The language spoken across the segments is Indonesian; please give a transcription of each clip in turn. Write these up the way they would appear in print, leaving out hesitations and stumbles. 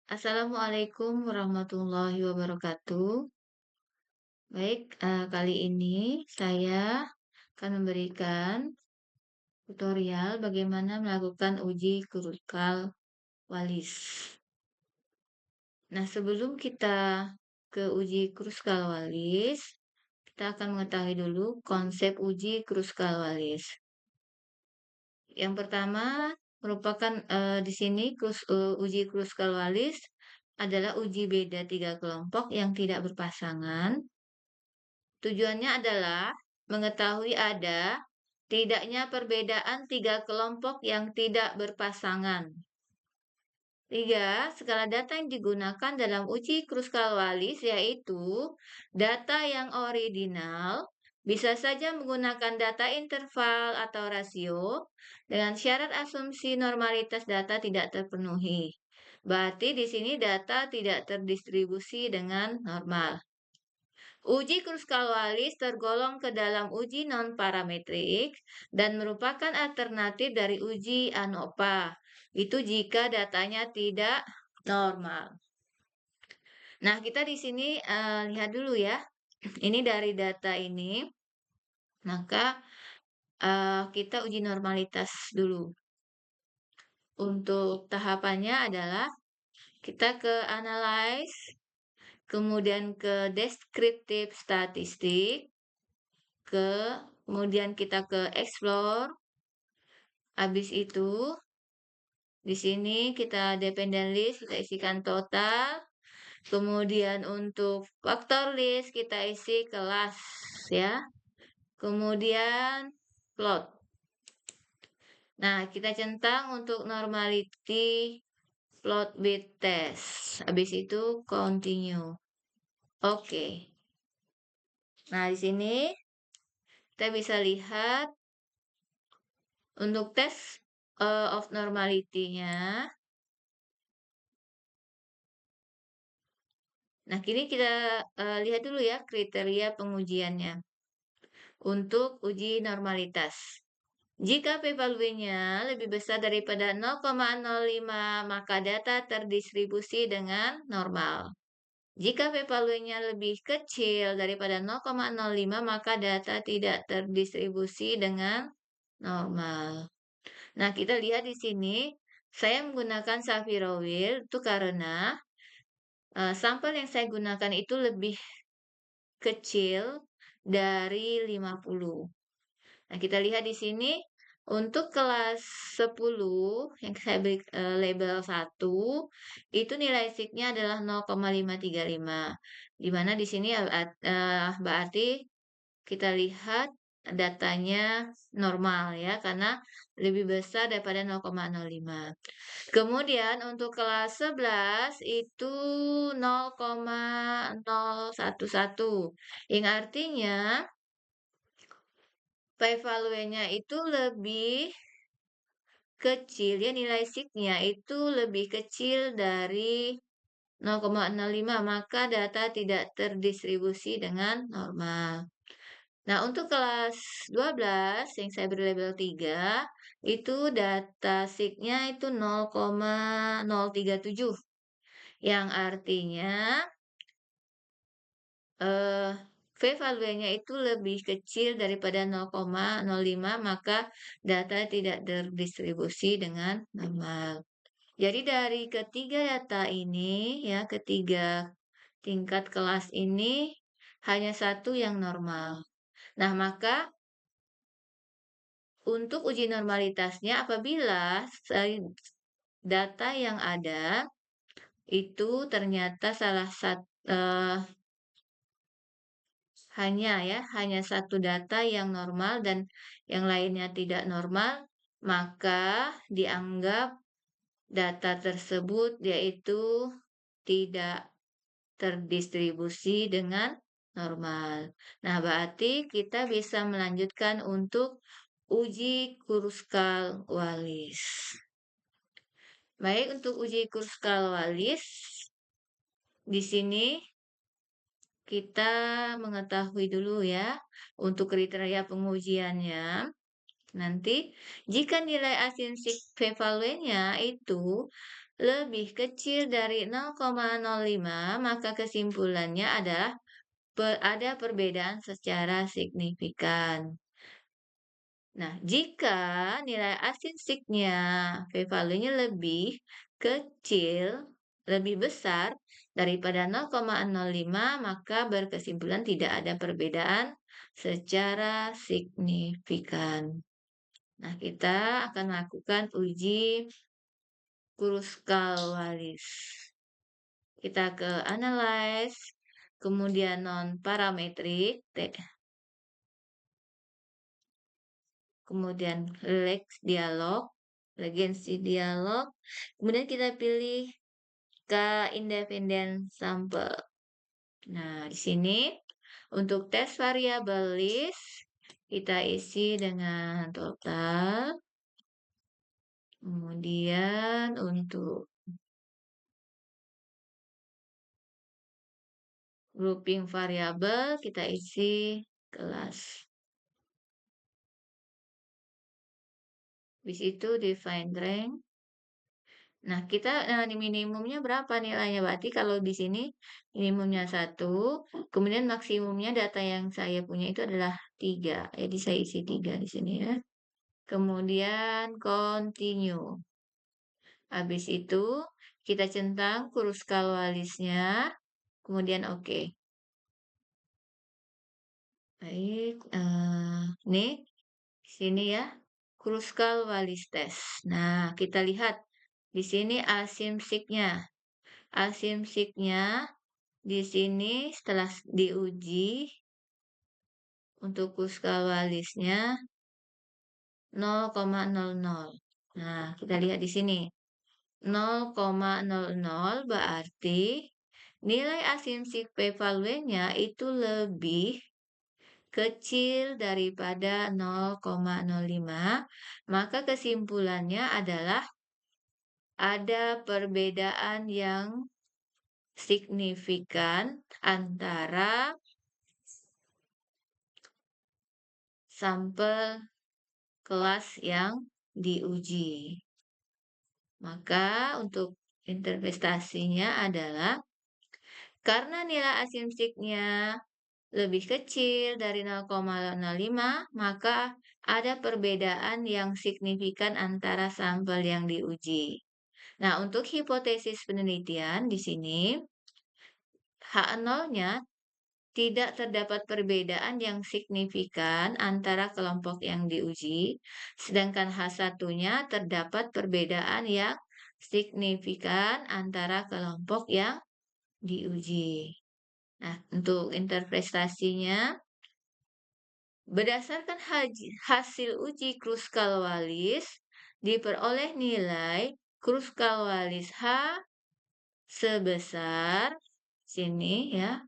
Assalamualaikum warahmatullahi wabarakatuh. Baik, kali ini saya akan memberikan tutorial bagaimana melakukan uji kruskal walis. Nah, sebelum kita ke uji kruskal walis, kita akan mengetahui dulu konsep uji kruskal walis. Yang pertama merupakan di sini uji kruskal walis adalah uji beda tiga kelompok yang tidak berpasangan. Tujuannya adalah mengetahui ada tidaknya perbedaan tiga kelompok yang tidak berpasangan. 3. Skala data yang digunakan dalam uji kruskal walis yaitu data yang original, bisa saja menggunakan data interval atau rasio dengan syarat asumsi normalitas data tidak terpenuhi. Berarti di sini data tidak terdistribusi dengan normal. Uji kruskal walis tergolong ke dalam uji non-parametrik dan merupakan alternatif dari uji ANOVA. Itu jika datanya tidak normal. Nah, kita di sini lihat dulu ya. Ini dari data ini, maka kita uji normalitas dulu. Untuk tahapannya adalah kita ke analyze, kemudian ke deskriptif statistik, kemudian kita ke explore. Habis itu di sini kita dependent list kita isikan total. Kemudian untuk faktor list kita isi kelas ya. Kemudian plot. Nah, kita centang untuk normality plot with test. Habis itu continue. Oke. Nah, di sini kita bisa lihat untuk tes of normality-nya. Nah, kini kita lihat dulu ya kriteria pengujiannya. Untuk uji normalitas. Jika p-value-nya lebih besar daripada 0,05, maka data terdistribusi dengan normal. Jika p-value-nya lebih kecil daripada 0,05, maka data tidak terdistribusi dengan normal. Nah, kita lihat di sini, saya menggunakan Shapiro Wheel itu karena sampel yang saya gunakan itu lebih kecil dari 50. Nah, kita lihat di sini untuk kelas 10 yang saya beri label 1 itu nilai sigma-nya adalah 0,535. Di mana di sini berarti kita lihat datanya normal ya karena lebih besar daripada 0,05. Kemudian untuk kelas 11 itu 0,011 yang artinya p-value-nya itu lebih kecil ya, nilai sigma-nya itu lebih kecil dari 0,05, maka data tidak terdistribusi dengan normal. Nah, untuk kelas 12 yang saya beri label 3, itu data sigma-nya itu 0,037. Yang artinya p-value-nya itu lebih kecil daripada 0,05, maka data tidak terdistribusi dengan normal. Jadi dari ketiga data ini ya, ketiga tingkat kelas ini hanya satu yang normal. Nah, maka untuk uji normalitasnya apabila data yang ada itu ternyata hanya satu data yang normal dan yang lainnya tidak normal, maka dianggap data tersebut yaitu tidak terdistribusi dengan normal. Nah, berarti kita bisa melanjutkan untuk uji kruskal walis. Baik, untuk uji kruskal walis di sini kita mengetahui dulu ya untuk kriteria pengujiannya. Nanti jika nilai asumsi p-value-nya itu lebih kecil dari 0,05, maka kesimpulannya adalah ada perbedaan secara signifikan. Nah, jika nilai asinsiknya p-value-nya lebih kecil, lebih besar daripada 0,05, maka berkesimpulan tidak ada perbedaan secara signifikan. Nah, kita akan melakukan uji Kruskal-Wallis. Kita ke analyze, kemudian non-parametrik, kemudian regency dialog, kemudian kita pilih K independent sample. Nah, di sini untuk tes variabel list kita isi dengan total. Kemudian untuk grouping variabel kita isi kelas. Habis itu define rank. Nah, kita di minimumnya berapa nilainya? Berarti kalau di sini minimumnya 1, kemudian maksimumnya data yang saya punya itu adalah 3. Jadi saya isi 3 di sini ya. Kemudian continue. Habis itu kita centang Kruskal-Wallisnya, kemudian oke. Baik, nih sini ya, Kruskal-Wallis test. Nah, kita lihat di sini asimsiknya. Asimsiknya di sini setelah diuji untuk Kruskal-Wallisnya 0,00. Nah, kita lihat di sini. 0,00 berarti nilai asimsik p-value-nya itu lebih kecil daripada 0,05, maka kesimpulannya adalah ada perbedaan yang signifikan antara sampel kelas yang diuji. Maka untuk interpretasinya adalah karena nilai asimsiknya lebih kecil dari 0,05, maka ada perbedaan yang signifikan antara sampel yang diuji. Nah, untuk hipotesis penelitian di sini, H0-nya tidak terdapat perbedaan yang signifikan antara kelompok yang diuji, sedangkan H1-nya terdapat perbedaan yang signifikan antara kelompok yang diuji. Nah, untuk interpretasinya, berdasarkan hasil uji Kruskal-Wallis, diperoleh nilai Kruskal-Wallis H sebesar, sini ya,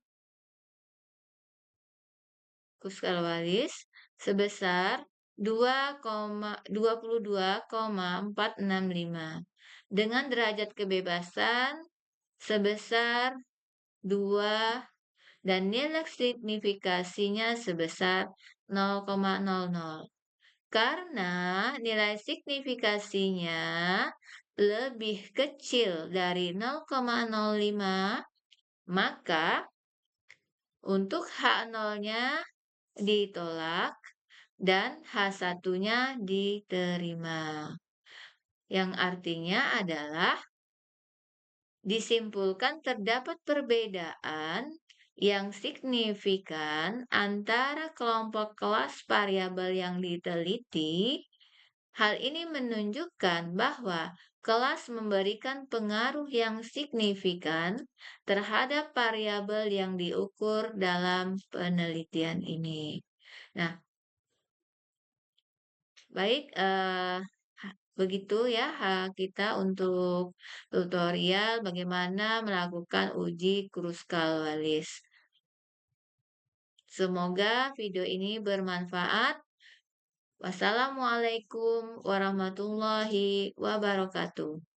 Kruskal-Wallis sebesar 22,465 dengan derajat kebebasan sebesar 2 dan nilai signifikasinya sebesar 0,00. Karena nilai signifikasinya lebih kecil dari 0,05, maka untuk H0-nya ditolak dan H1-nya diterima. Yang artinya adalah disimpulkan terdapat perbedaan yang signifikan antara kelompok kelas variabel yang diteliti. Hal ini menunjukkan bahwa kelas memberikan pengaruh yang signifikan terhadap variabel yang diukur dalam penelitian ini. Nah, baik, begitu ya kita untuk tutorial bagaimana melakukan uji Kruskal-Wallis. Semoga video ini bermanfaat. Wassalamualaikum warahmatullahi wabarakatuh.